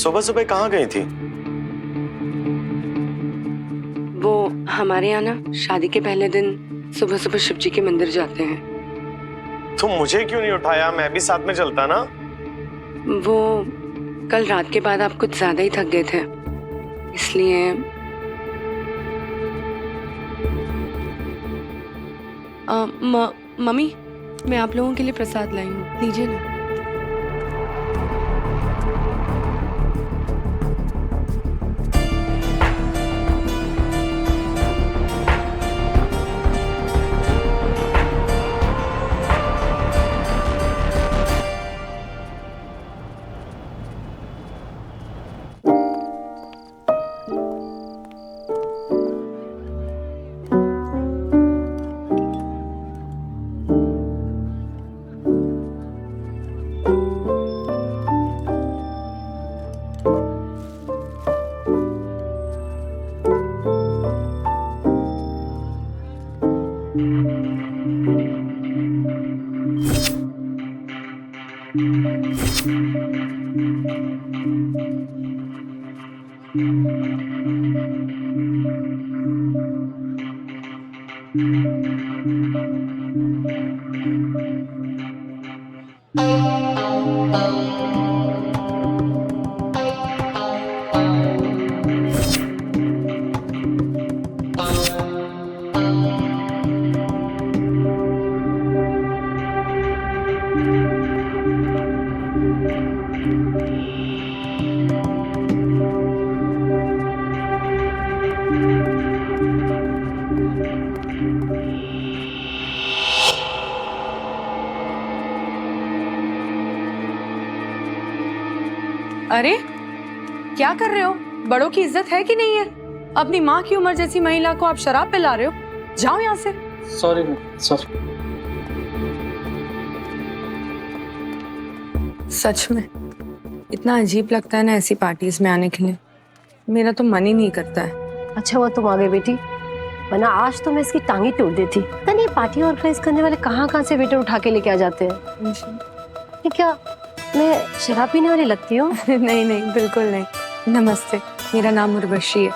सुबह सुबह कहाँ गई थी? वो हमारे यहाँ ना शादी के पहले दिन सुबह सुबह शिव जी के मंदिर जाते हैं। तो मुझे क्यों नहीं उठाया? मैं भी साथ में चलता ना। वो कल रात के बाद आप कुछ ज्यादा ही थक गए थे, इसलिए मम्मी, मैं आप लोगों के लिए प्रसाद लाई हूँ, लीजिए ना। अरे क्या कर रहे हो? बड़ों की इज्जत है कि नहीं है? अपनी माँ की उम्र जैसी महिला को आप शराब पिला रहे हो? जाओ यहाँ से। Sorry sorry. सच में इतना अजीब लगता है ना ऐसी पार्टीज में आने के लिए। मेरा तो मन ही नहीं करता है। अच्छा हुआ तुम आ गए बेटी, वरना आज तो मैं इसकी टांगी तोड़ देती। पता नहीं पार्टी ऑर्गेनाइज करने वाले कहाँ से वेटर उठा के लेके आ जाते हैं। ये क्या मैं शराब पीने वाली लगती हूँ? नहीं नहीं, बिल्कुल नहीं। नमस्ते, मेरा नाम उर्वशी है।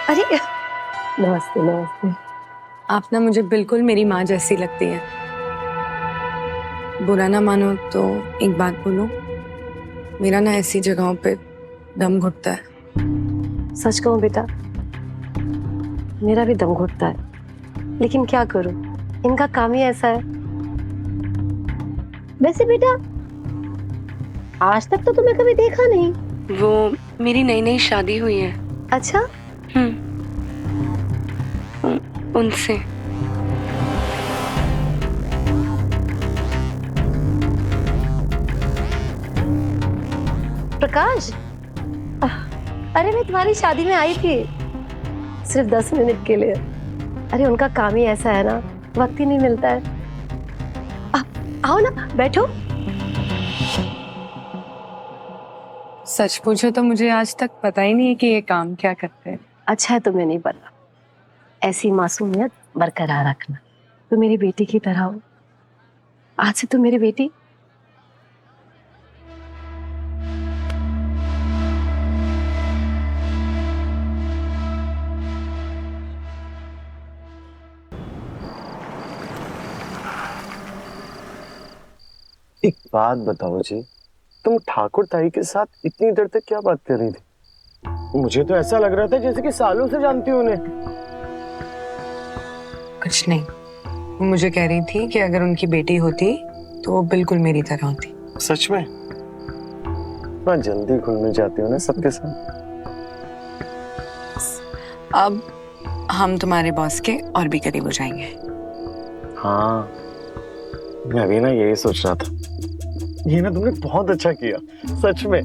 अरे नमस्ते नमस्ते। आप ना मुझे बिल्कुल मेरी माँ जैसी लगती है। बुरा ना मानो तो एक बात बोलूं, मेरा ना ऐसी जगहों पे दम घुटता है। सच कहूँ बेटा, मेरा भी दम घुटता है, लेकिन क्या करूं, इनका काम ही ऐसा है। वैसे बेटा आज तक तो तुम्हें कभी देखा नहीं। वो मेरी नई नई शादी हुई है। अच्छा। उनसे। प्रकाश, अरे मैं तुम्हारी शादी में आई थी सिर्फ 10 मिनट के लिए। अरे उनका काम ही ऐसा है ना, वक्त ही नहीं मिलता है। आओ ना, बैठो। सच पूछो तो मुझे आज तक पता ही नहीं है कि ये काम क्या करते हैं। अच्छा है तुम्हें नहीं पता। ऐसी मासूमियत बरकरार रखना। तो मेरी बेटी की तरह हो। आज से तो मेरी बेटी। एक बात बताओ जी, तुम ठाकुर ताई के साथ इतनी देर तक क्या बात कर रही थी? मुझे तो ऐसा लग रहा था जैसे कि सालों से जानती हूँ उन्हें। कुछ नहीं, वो मुझे कह रही थी कि अगर उनकी बेटी होती तो वो बिल्कुल मेरी तरह होती। सच में? मैं जल्दी घुल मिल जाती हूँ ना सबके साथ। अब हम तुम्हारे बॉस के और भी करीब हो जाएंगे। हाँ, मैं भी ना यही सोच रहा था। ये ना तुमने बहुत अच्छा किया, सच में।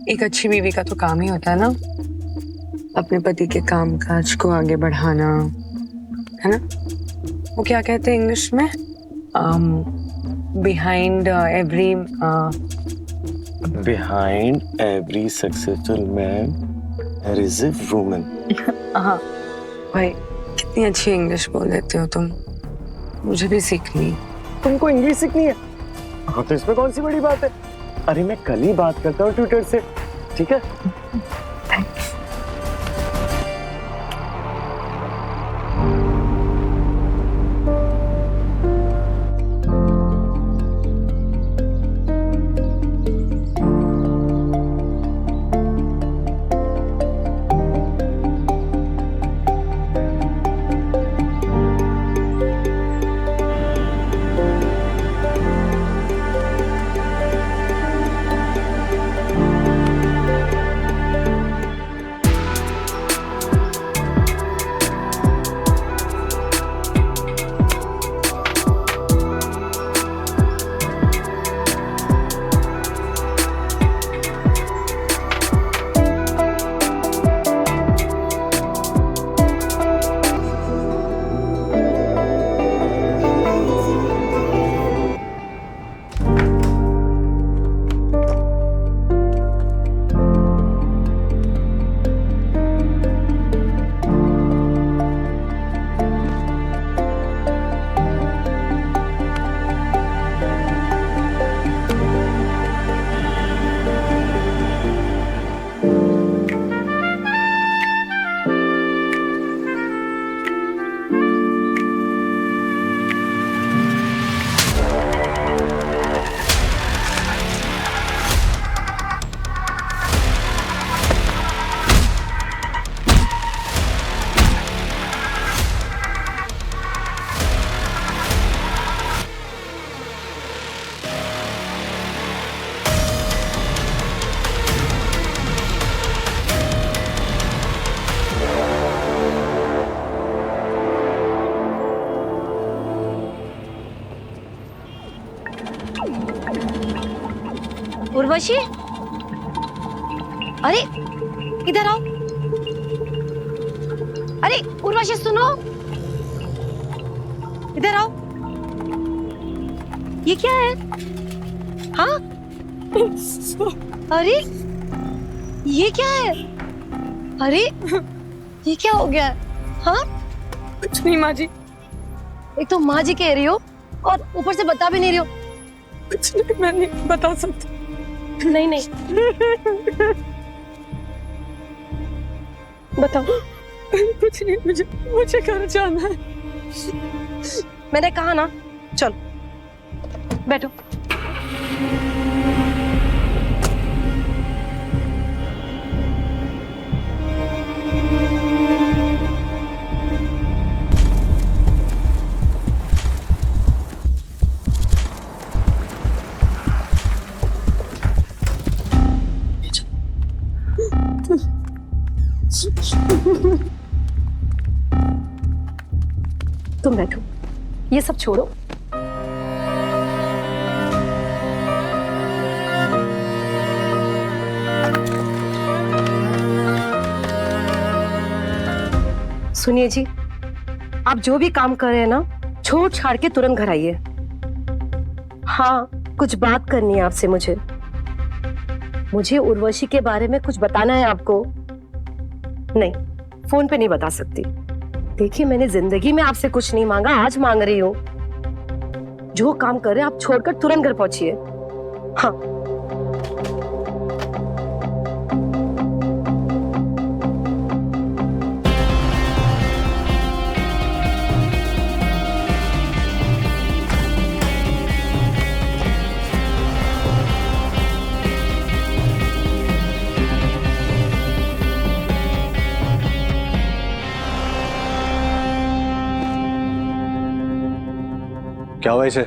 एक अच्छी बीवी का तो काम ही होता है ना, अपने पति के काम काज को आगे बढ़ाना, है ना? वो क्या कहते हैं इंग्लिश में? Behind every successful man there is a woman. हाँ भाई, कितनी अच्छी इंग्लिश बोल लेते हो तुम। मुझे भी सीखनी। तुमको इंग्लिश सीखनी है? हाँ तो इसमें कौन सी बड़ी बात है? अरे मैं कल ही बात करता हूँ ट्विटर से, ठीक है? उर्वशी, अरे इधर आओ। अरे उर्वशी सुनो, इधर आओ। ये क्या है? हाँ? अरे ये क्या है? अरे ये क्या हो गया? हाँ? कुछ नहीं माँ जी। एक तो माँ जी कह रही हो और ऊपर से बता भी नहीं रही हो। कुछ नहीं, मैं नहीं बता सकती। नहीं नहीं बताओ। कुछ नहीं, मुझे घर जाना है। मैंने कहा ना, चलो बैठो। तुम बैठो, ये सब छोड़ो। सुनिए जी, आप जो भी काम कर रहे हैं ना, छोड़ छाड़ के तुरंत घर आइए। हाँ, कुछ बात करनी है आपसे। मुझे उर्वशी के बारे में कुछ बताना है आपको। नहीं, फोन पे नहीं बता सकती। देखिए, मैंने जिंदगी में आपसे कुछ नहीं मांगा, आज मांग रही हूँ। जो काम कर रहे हैं आप छोड़कर तुरंत घर पहुंचिए। हाँ। क्या हुआ इसे?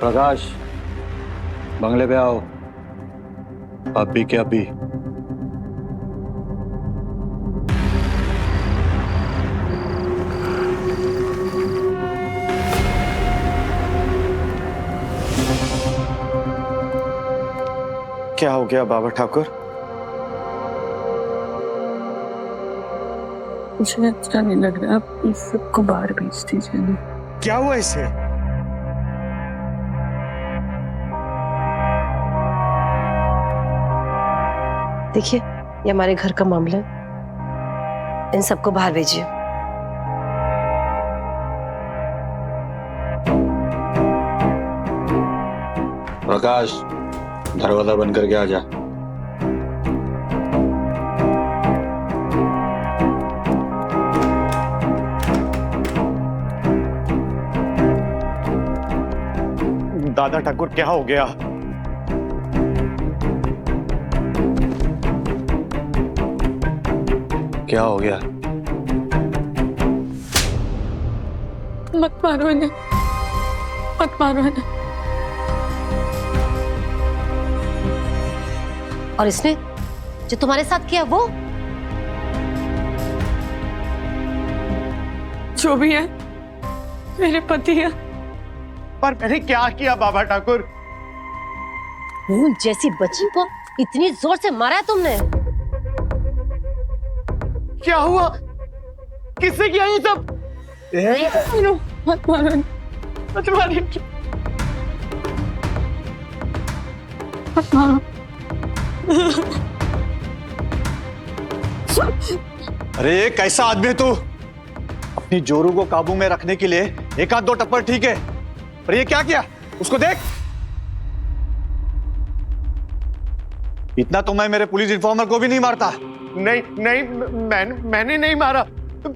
प्रकाश, बंगले पे आओ। अभी के अभी। क्या हो गया बाबा ठाकुर? मुझे अच्छा नहीं लग रहा, आप इस सबको बाहर भेज दीजिए ना। क्या हुआ इसे? देखिए, ये हमारे घर का मामला है, इन सबको बाहर भेजिए। प्रकाश, दरवाजा बंद करके आ जा। दादा ठाकुर, क्या हो गया? क्या हो गया? मत मारो इन्हें, मत मारो इन्हें। और इसने जो तुम्हारे साथ किया वो? जो भी है मेरे पति है। पर मैंने क्या किया बाबा ठाकुर? फूल जैसी बच्ची को इतनी जोर से मारा है तुमने? क्या हुआ? किससे किया ये सब? मत मारो, मत मारो, मत मारो। अरे कैसा आदमी है तू? अपनी जोरू को काबू में रखने के लिए एक आध दो टप्पड़ ठीक है, पर ये क्या किया? उसको देख। इतना तो मैं मेरे पुलिस इन्फॉर्मर को भी नहीं मारता। नहीं नहीं, मैंने नहीं मारा।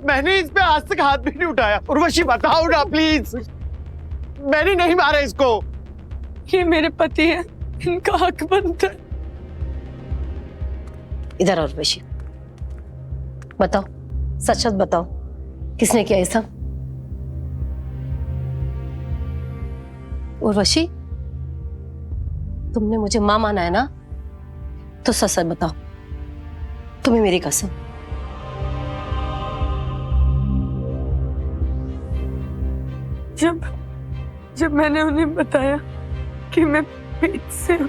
मैंने इस पे आज तक हाथ भी नहीं उठाया। उर्वशी बताओ ना प्लीज, मैंने नहीं मारा इसको। ये मेरे पति है, इनका हक बनता है। इधर और उर्वशी, बताओ, सच सच बताओ, किसने किया ये सब? उर्वशी, तुमने मुझे मां माना है ना? तो सच सच बताओ, तुम्हें मेरी कसम। जब मैंने उन्हें बताया कि मैं पेट से हूं,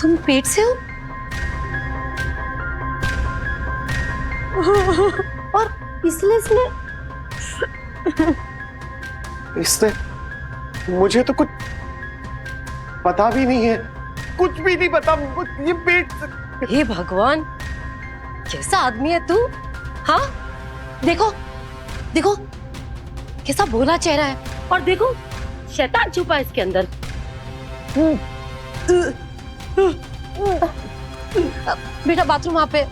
तुम पेट से हो? और इसलिए इसने मुझे तो कुछ पता भी नहीं है, कुछ भी नहीं पता। ये पेट से... हे भगवान, कैसा आदमी है तू? हाँ, देखो देखो, कैसा भोला चेहरा है, और देखो शैतान छुपा है इसके अंदर। बेटा बाथरूम वहां पे।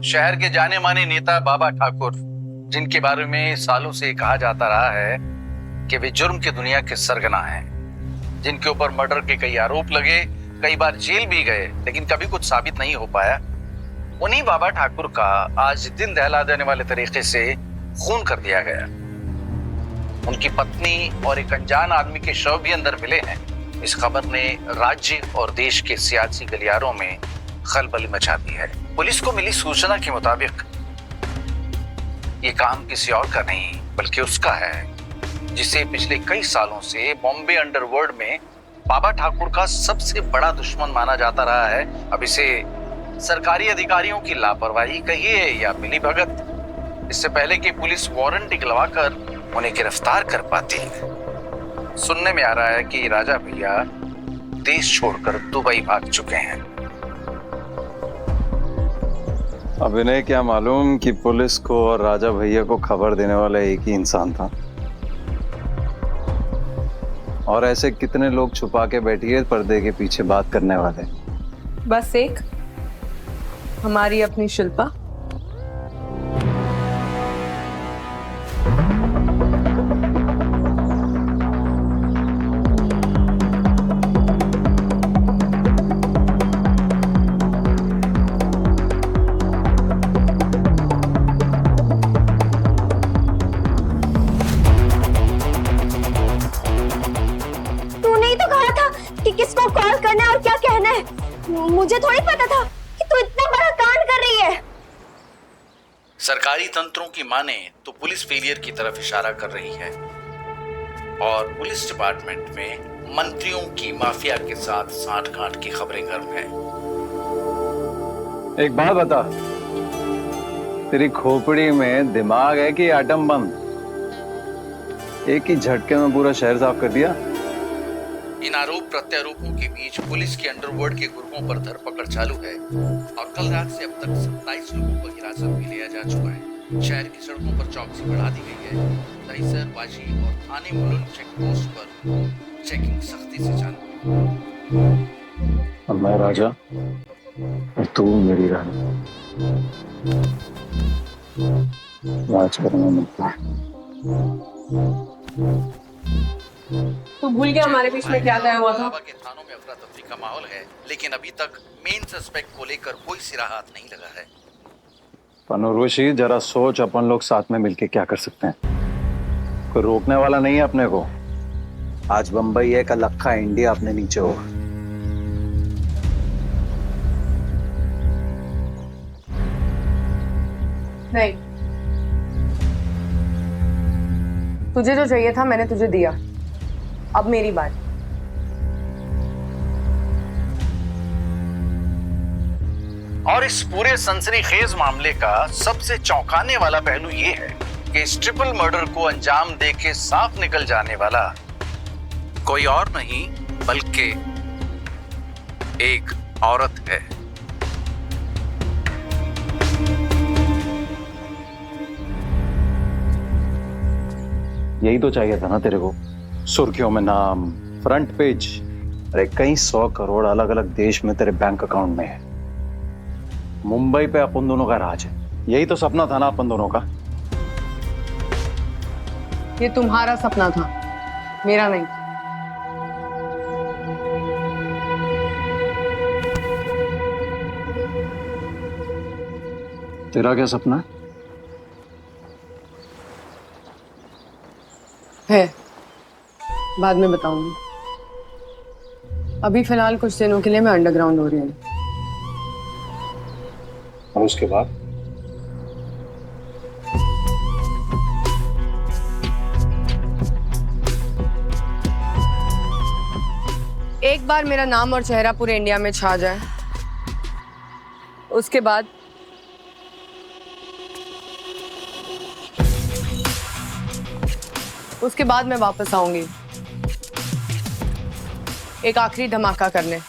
शहर के जाने माने नेता बाबा ठाकुर, जिनके बारे में सालों से कहा जाता रहा है कि वे जुर्म की दुनिया के सरगना हैं, जिनके ऊपर मर्डर के कई आरोप लगे, कई बार जेल भी गए, लेकिन कभी कुछ साबित नहीं हो पाया, उन्हीं बाबा ठाकुर का आज दिन दहला देने वाले तरीके से खून कर दिया गया। उनकी पत्नी और एक अनजान आदमी के शव भी अंदर मिले हैं। इस खबर ने राज्य और देश के सियासी गलियारों में खलबली मचा दी है। पुलिस को मिली सूचना के मुताबिक ये काम किसी और का नहीं बल्कि उसका है, जिसे पिछले कई सालों से बॉम्बे अंडरवर्ल्ड में बाबा ठाकुर का सबसे बड़ा दुश्मन माना जाता रहा है। अब इसे सरकारी अधिकारियों की लापरवाही कहिए या मिलीभगत, इससे पहले कि पुलिस वारंट निकलवाकर उन्हें गिरफ्तार कर पाती है। सुनने में आ रहा है कि राजा भैया देश छोड़कर दुबई भाग चुके हैं। अब इन्हें क्या मालूम कि पुलिस को और राजा भैया को खबर देने वाला एक ही इंसान था। और ऐसे कितने लोग छुपा के बैठिए पर्दे के पीछे बात करने वाले। बस एक हमारी अपनी शिल्पा। तूने ही तो कहा था कि किसको कॉल करना है और क्या कहना है। मुझे थोड़ी पता था कि तू इतना बड़ा कांड कर रही है। सरकारी तंत्रों की माने तो पुलिस फेलियर की तरफ इशारा कर रही है और पुलिस डिपार्टमेंट में मंत्रियों की माफिया के साथ साठगांठ की खबरें गर्म हैं। एक बात बता, तेरी खोपड़ी में दिमाग है कि आटम बम? एक ही झटके में पूरा शहर साफ कर दिया। इन आरोप प्रत्यारोपों के बीच पुलिस के अंडरवर्ल्ड के गुर्गों पर धरपकड़ चालू है और कल रात से अब तक 27 लोगों को हिरासत में लिया जा चुका है। शहर की सड़कों पर चौकसी बढ़ा दी गई है। दहिसर, वाजी और थाने मुलुंड चेक पोस्ट पर चेकिंग सख्ती से चालू है। अब मैं राजा और तू मेरी रानी। राज करना मिलता है। तू भूल गया हमारे बीच में क्या तय हुआ था? बाबा के थानों में अफरा तफरी का माहौल है, लेकिन अभी तक मेन सस्पेक्ट को लेकर कोई सिरा हाथ नहीं लगा है। पनुरुषि, जरा सोच, अपन लोग साथ में मिलके क्या कर सकते हैं? कोई रोकने वाला नहीं है अपने को। आज बंबई है, कल अक्खा इंडिया अपने नीचे होगा। नहीं, तुझे जो चाहिए था मैंने तुझे दिया। अब मेरी बात। और इस पूरे सनसनीखेज मामले का सबसे चौंकाने वाला पहलू ये है कि इस ट्रिपल मर्डर को अंजाम देके साफ निकल जाने वाला कोई और नहीं बल्कि एक औरत है। यही तो चाहिए था ना तेरे को। सुर्खियों में नाम, फ्रंट पेज। अरे कई 100 करोड़ अलग अलग देश में तेरे बैंक अकाउंट में है। मुंबई पे अपन दोनों का राज है। यही तो सपना था ना अपन दोनों का। ये तुम्हारा सपना था, मेरा नहीं। तेरा क्या सपना है? है, बाद में बताऊंगी। अभी फिलहाल कुछ दिनों के लिए मैं अंडरग्राउंड हो रही हूँ। और उसके बाद? एक बार मेरा नाम और चेहरा पूरे इंडिया में छा जाए, उसके बाद मैं वापस आऊंगी एक आखिरी धमाका करने।